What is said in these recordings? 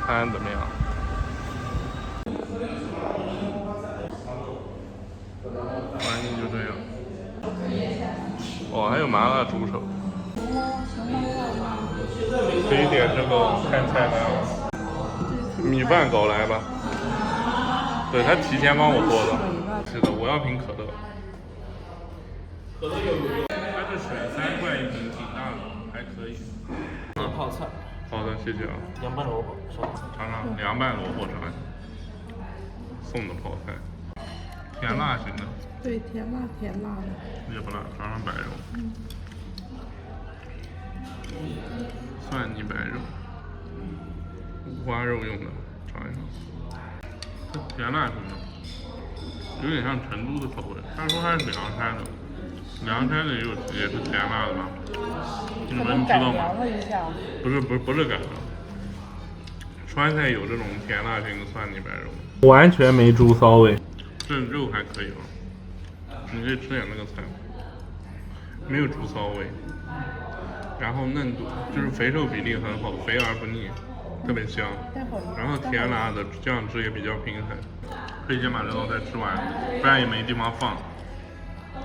看怎么样？反正就这样。哦，还有麻辣猪手。可以点这个看菜单了。米饭搞来吧。对，他提前帮我做的。是的，我要瓶可乐。可乐有。它这水3块一瓶，挺大的，还可以。泡菜。好的，谢谢啊。凉拌萝卜，尝尝凉拌萝卜尝尝。送的泡菜，甜辣型的。对，甜辣的。也不辣，尝尝白肉。蒜泥白肉，五花肉用的，尝一尝。甜辣型的，有点像成都的口味。他说他是凉山的，凉山的也是甜辣的吗？你们知道吗？不是改良。川菜有这种甜辣型的蒜泥白肉，完全没猪骚味，这肉还可以吗？你可以吃点那个菜，没有猪骚味，然后嫩度就是肥瘦比例很好，肥而不腻，特别香。然后甜辣的酱汁也比较平衡，可以先把这道菜吃完，不然也没地方放。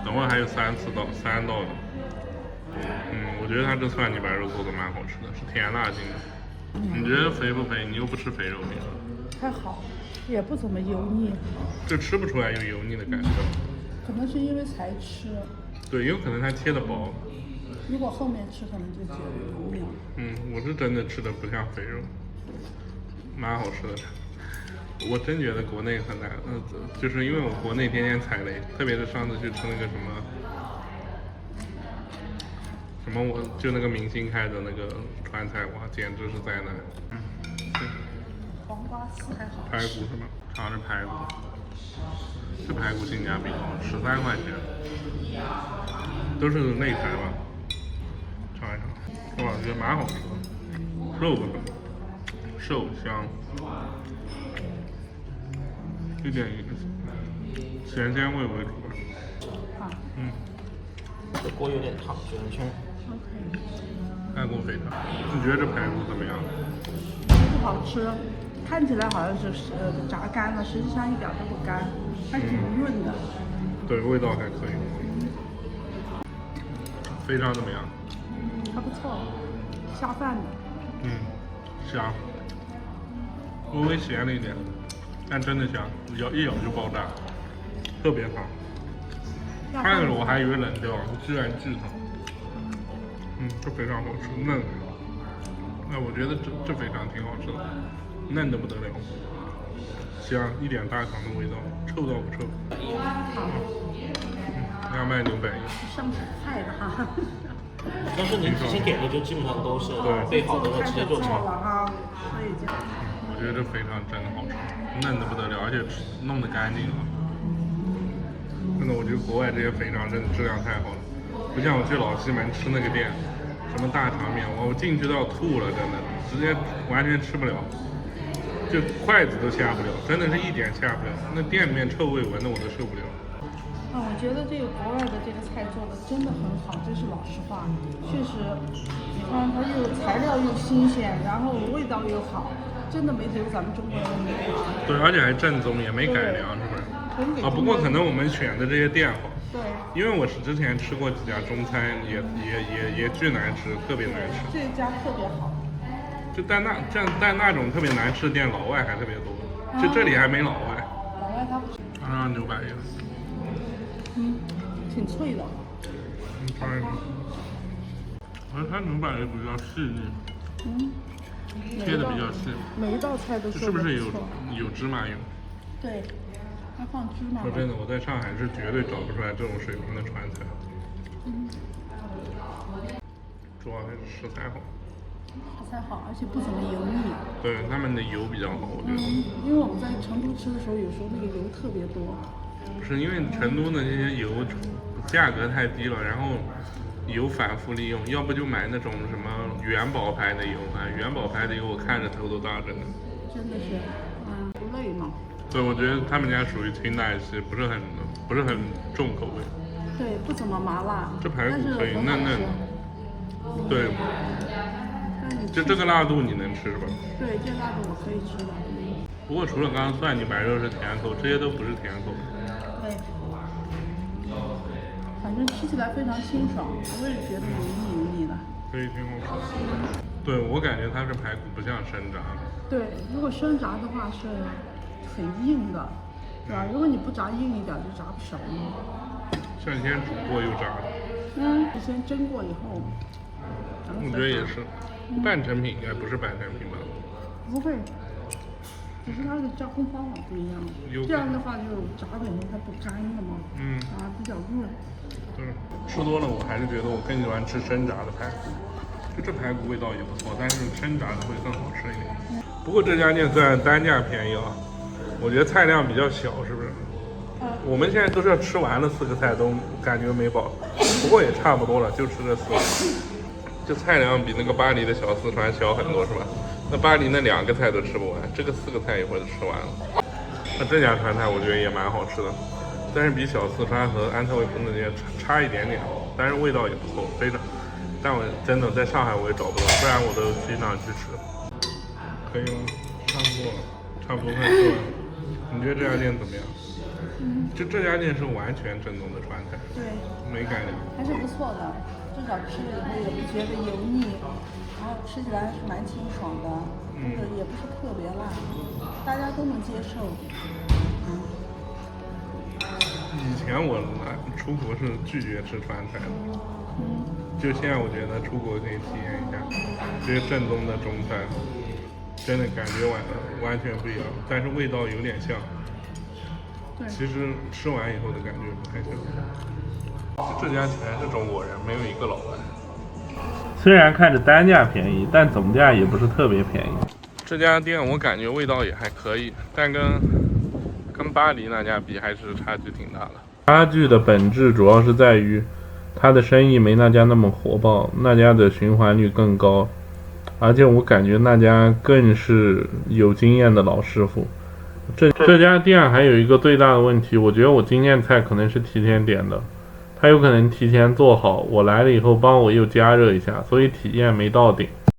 等会还有3道的。我觉得他这蒜泥白肉做的蛮好吃的，是甜辣型的。你觉得肥不肥？你又不吃肥肉，平时？还好，也不怎么油腻。就吃不出来有油腻的感觉。可能是因为才吃。对，有可能它切的薄。如果后面吃，可能就觉得油腻了。我是真的吃的不像肥肉，蛮好吃的。我真觉得国内很难，就是因为我国内天天踩雷，特别是上次去吃那个什么，我就那个明星开的那个川菜，哇，简直是灾难。黄瓜丝还好。排骨是吗？尝着排骨，这排骨性价比高，13块钱，都是内排吧？尝一尝，哇，觉得蛮好吃的，肉瘦香，一点咸鲜味为主吧。这锅有点烫，卷一圈。太过肥烫。你觉得这排骨怎么样？不好吃，看起来好像是炸干了，实际上一点都不干，还挺润的。对，味道还可以。肥肠怎么样？还不错，下饭的。香，微微咸了一点，但真的香，一咬就爆炸，特别烫。看着我还以为冷掉了，居然巨烫。这肥肠好吃，嫩。那我觉得这肥肠挺好吃的，嫩的不得了，香，一点大肠的味道，臭到不臭。凉拌牛百叶。上菜的哈。但是你提前给的就基本上都是备好的，直接做成了哈。所以就。我觉得这肥肠真的好吃，嫩的不得了，而且弄得干净了。真的，我觉得国外这些肥肠真的质量太好了，不像我去老西门吃那个店，什么大肠面，我进去都要吐了，真的，直接完全吃不了，就筷子都下不了，真的是一点下不了。那店里面臭味闻的我都受不了。我觉得这个国外的这个菜做的真的很好，这是老实话。确实，你看它又材料又新鲜，然后味道又好，真的没有咱们中国人那么好。对，而且还正宗，也没改良，是不是？不过可能我们选的这些店好。对。因为我是之前吃过几家中餐，也巨难吃，特别难吃。这家特别好。但那种特别难吃的店，老外还特别多。就这里还没老外。老外他不。牛百叶。挺脆的。尝一尝。我觉得它牛百叶比较细腻。切的比较细。每一道菜都是不是有芝麻油？对，它放芝麻。说真的，我在上海是绝对找不出来这种水平的川菜。主要还是食材好。食材好，而且不怎么油腻。对，他们的油比较好，我觉得。因为我们在成都吃的时候，有时候那个油特别多。不是因为成都的这些油价格太低了，然后油反复利用，要不就买那种什么元宝牌的油啊，元宝牌的油我看着头都大，真的。真的是，不累嘛。对，我觉得他们家属于清淡系，不是很重口味。对，不怎么麻辣。这排骨可以嫩嫩的。对。但你就这个辣度你能吃是吧？对，这辣度我可以吃的。不过除了刚刚蒜泥白肉是甜口，这些都不是甜口。对，反正吃起来非常清爽，不会觉得油腻的。可以挺好吃。对，我感觉它是排骨，不像生炸的。对，如果生炸的话是很硬的，对吧？如果你不炸硬一点，就炸不熟。像先煮过又炸的。就先蒸过以后。我觉得也是，半成品应该不是半成品吧？不会，只是它的加工方法不一样。这样的话就炸的以后它不干了嘛，比较润。对，吃多了我还是觉得我更喜欢吃生炸的排骨，就这排骨味道也不错，但是生炸的会更好吃一点。不过这家店虽然单价便宜啊，我觉得菜量比较小，是不是？我们现在都是要吃完了4个菜都感觉没饱，不过也差不多了，就吃这4个。这菜量比那个巴黎的小四川小很多，是吧？那巴黎那2个菜都吃不完，这个4个菜一会儿就吃完了。那这家川菜我觉得也蛮好吃的，但是比小四川和安特卫普那些差一点点，但是味道也不错，非常。但我真的在上海我也找不到，不然我都经常去吃。可以吗？差不多了，差不多快吃完了。你觉得这家店怎么样？就这家店是完全正宗的川菜，对，没改良，还是不错的，至少吃了以后也不觉得油腻，然后吃起来是蛮清爽的，也不是特别辣，大家都能接受。以前我出国是拒绝吃川菜的，就现在我觉得出国可以体验一下这些正宗的中餐，真的感觉完全不一样，但是味道有点像。其实吃完以后的感觉不太像。这家全是中国人，没有一个老外。虽然看着单价便宜，但总价也不是特别便宜。这家店我感觉味道也还可以，但跟巴黎那家比还是差距挺大的。差距的本质主要是在于，它的生意没那家那么火爆，那家的循环率更高，而且我感觉那家更是有经验的老师傅。这家店还有一个最大的问题，我觉得我今天菜可能是提前点的，他有可能提前做好，我来了以后帮我又加热一下，所以体验没到顶。